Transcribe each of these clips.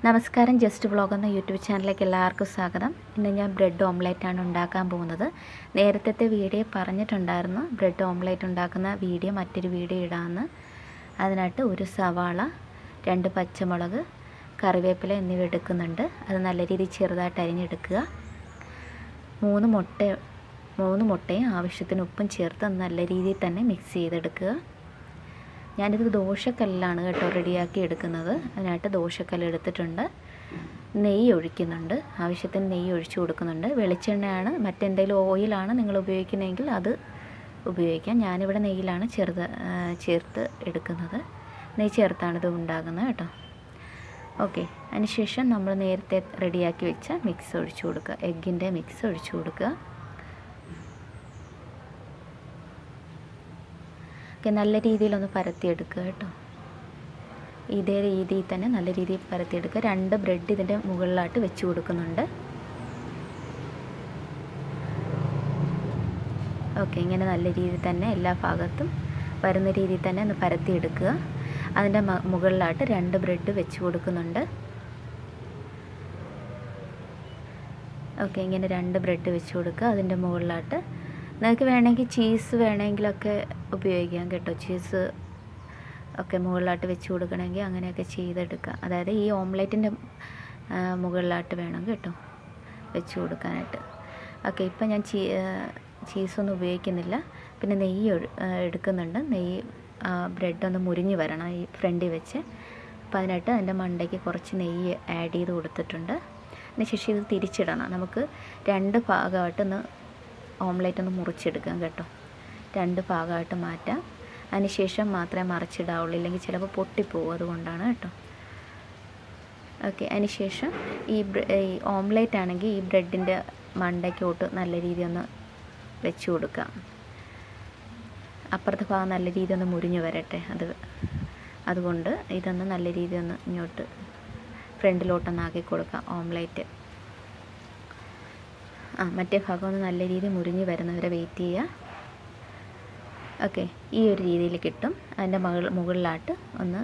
നമസ്കാരം. Just vlog എന്ന YouTube ചാനലിലേക്ക് എല്ലാവർക്കും സ്വാഗതം. ഇന്ന് ഞാൻ ബ്രെഡ് ഓംലെറ്റാണ് ഉണ്ടാക്കാൻ പോകുന്നത്. നേരത്തെ വീഡിയോ പറഞ്ഞിട്ടുണ്ടായിരുന്നു ബ്രെഡ് ഓംലെറ്റ് ഉണ്ടാക്കുന്ന വീഡിയോ മറ്റൊരു വീഡിയോ ഇടാമെന്ന്. അതിനായിട്ട് ഒരു സവാള, 2 പച്ചമുളക്, കറിവേപ്പില എന്നിവ എടുക്കുന്നുണ്ട്. അത് നല്ല രീതിയിൽ ചെറുതായിട്ട് അരിഞ്ഞെടുക്കുക. 3 മുട്ടയും ആവശ്യത്തിന് ഉപ്പും ചേർത്ത് നല്ല രീതിയിൽ തന്നെ മിക്സ് ചെയ്തെടുക്കുക. ഞാനിത് ദോശക്കല്ലാണ് കേട്ടോ റെഡിയാക്കി എടുക്കുന്നത്. അതിനായിട്ട് ദോശക്കല്ല് എടുത്തിട്ടുണ്ട്. നെയ്യ് ഒഴിക്കുന്നുണ്ട്, ആവശ്യത്തിന് നെയ്യ് ഒഴിച്ചു കൊടുക്കുന്നുണ്ട്. വെളിച്ചെണ്ണയാണ്, മറ്റെന്തെങ്കിലും ഓയിലാണ് നിങ്ങൾ ഉപയോഗിക്കുന്നതെങ്കിൽ അത് ഉപയോഗിക്കാം. ഞാനിവിടെ നെയ്യിലാണ് ചേർത്ത് എടുക്കുന്നത്. നെയ്യ് ചേർത്താണ് ഇത് ഉണ്ടാകുന്നത് കേട്ടോ. ഓക്കെ, അതിനുശേഷം നമ്മൾ നേരത്തെ റെഡിയാക്കി വെച്ച മിക്സ് ഒഴിച്ചു കൊടുക്കുക. എഗ്ഗിൻ്റെ മിക്സ് ഒഴിച്ചു കൊടുക്കുക. നല്ല രീതിയിലൊന്ന് പരത്തിയെടുക്കുക കേട്ടോ. ഇതേ രീതിയിൽ തന്നെ നല്ല രീതിയിൽ പരത്തിയെടുക്കുക. 2 ബ്രെഡ് ഇതിൻ്റെ മുകളിലായിട്ട് വെച്ച് കൊടുക്കുന്നുണ്ട്. ഓക്കെ, ഇങ്ങനെ നല്ല രീതിയിൽ തന്നെ എല്ലാ ഭാഗത്തും വരുന്ന രീതിയിൽ തന്നെ ഒന്ന് പരത്തിയെടുക്കുക. അതിൻ്റെ മുകളിലായിട്ട് 2 ബ്രെഡ് വെച്ച് കൊടുക്കുന്നുണ്ട്. ഓക്കെ, ഇങ്ങനെ 2 ബ്രെഡ് വെച്ച് കൊടുക്കുക. അതിൻ്റെ മുകളിലായിട്ട് നിങ്ങൾക്ക് വേണമെങ്കിൽ ചീസ് വേണമെങ്കിലൊക്കെ ഉപയോഗിക്കാം കേട്ടോ. ചീസ് ഒക്കെ മുകളിലായിട്ട് വെച്ച് കൊടുക്കണമെങ്കിൽ അങ്ങനെയൊക്കെ ചെയ്തെടുക്കാം. അതായത് ഈ ഓംലെറ്റിൻ്റെ മുകളിലായിട്ട് വേണം കേട്ടോ വെച്ച് കൊടുക്കാനായിട്ട്. ഓക്കെ, ഇപ്പം ഞാൻ ചീസൊന്നും ഉപയോഗിക്കുന്നില്ല. പിന്നെ നെയ്യ് എടുക്കുന്നുണ്ട്. നെയ്യ് ബ്രെഡൊന്ന് മുരിഞ്ഞ് വരണം ഈ ഫ്രണ്ടിൽ വെച്ച്. അപ്പോൾ അതിനായിട്ട് അതിൻ്റെ മണ്ടയ്ക്ക് കുറച്ച് നെയ്യ് ആഡ് ചെയ്ത് കൊടുത്തിട്ടുണ്ട്. അതിനുശേഷം ഇത് തിരിച്ചിടണം. നമുക്ക് 2 ഭാഗമായിട്ടൊന്ന് ഓംലെറ്റ് ഒന്ന് മുറിച്ചെടുക്കാം കേട്ടോ. 2 ഭാഗമായിട്ട് മാറ്റാം. അതിനുശേഷം മാത്രമേ മറിച്ചിടാവുള്ളൂ, ഇല്ലെങ്കിൽ ചിലപ്പോൾ പൊട്ടിപ്പോകും. അതുകൊണ്ടാണ് കേട്ടോ. ഓക്കെ, അതിനുശേഷം ഈ ഓംലെറ്റ് ആണെങ്കിൽ ഈ ബ്രെഡിൻ്റെ മണ്ടയ്ക്കോട്ട് നല്ല രീതിയിൽ ഒന്ന് വെച്ച് കൊടുക്കാം. അപ്പുറത്തെ ഭാഗം നല്ല രീതിയിൽ ഒന്ന് മുരിഞ്ഞ് വരട്ടെ. അതുകൊണ്ട് ഇതൊന്ന് നല്ല രീതിയിൽ ഒന്ന് ഇങ്ങോട്ട് ഫ്രണ്ടിലോട്ടൊന്നാക്കി കൊടുക്കാം ഓംലെറ്റ്. മറ്റേ ഭാഗം ഒന്ന് നല്ല രീതിയിൽ മുരിഞ്ഞ് വരുന്നവരെ വെയിറ്റ് ചെയ്യുക. ഓക്കെ, ഈ ഒരു രീതിയിൽ കിട്ടും. അതിൻ്റെ മുകളിലായിട്ട് ഒന്ന്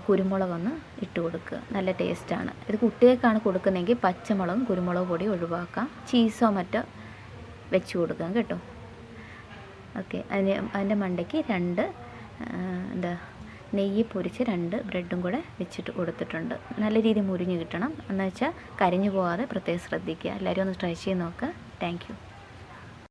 കുരുമുളകൊന്ന് ഇട്ട് കൊടുക്കുക. നല്ല ടേസ്റ്റാണ്. ഇത് കുട്ടികൾക്കാണ് കൊടുക്കുന്നതെങ്കിൽ പച്ചമുളകും കുരുമുളക് പൊടി ഒഴിവാക്കാം. ചീസോ മറ്റോ വെച്ച് കൊടുക്കാം കേട്ടോ. ഓക്കെ, അതിൻ്റെ മണ്ടയ്ക്ക് 2 നെയ്യ് പൊരിച്ച് 2 ബ്രെഡും കൂടെ വെച്ചിട്ട് കൊടുത്തിട്ടുണ്ട്. നല്ല രീതിയിൽ മുരിഞ്ഞ് കിട്ടണം. എന്ന് വെച്ചാൽ കരിഞ്ഞു പോകാതെ പ്രത്യേകം ശ്രദ്ധിക്കുക. എല്ലാവരും ഒന്ന് ട്രൈ ചെയ്ത് നോക്കുക. Thank you.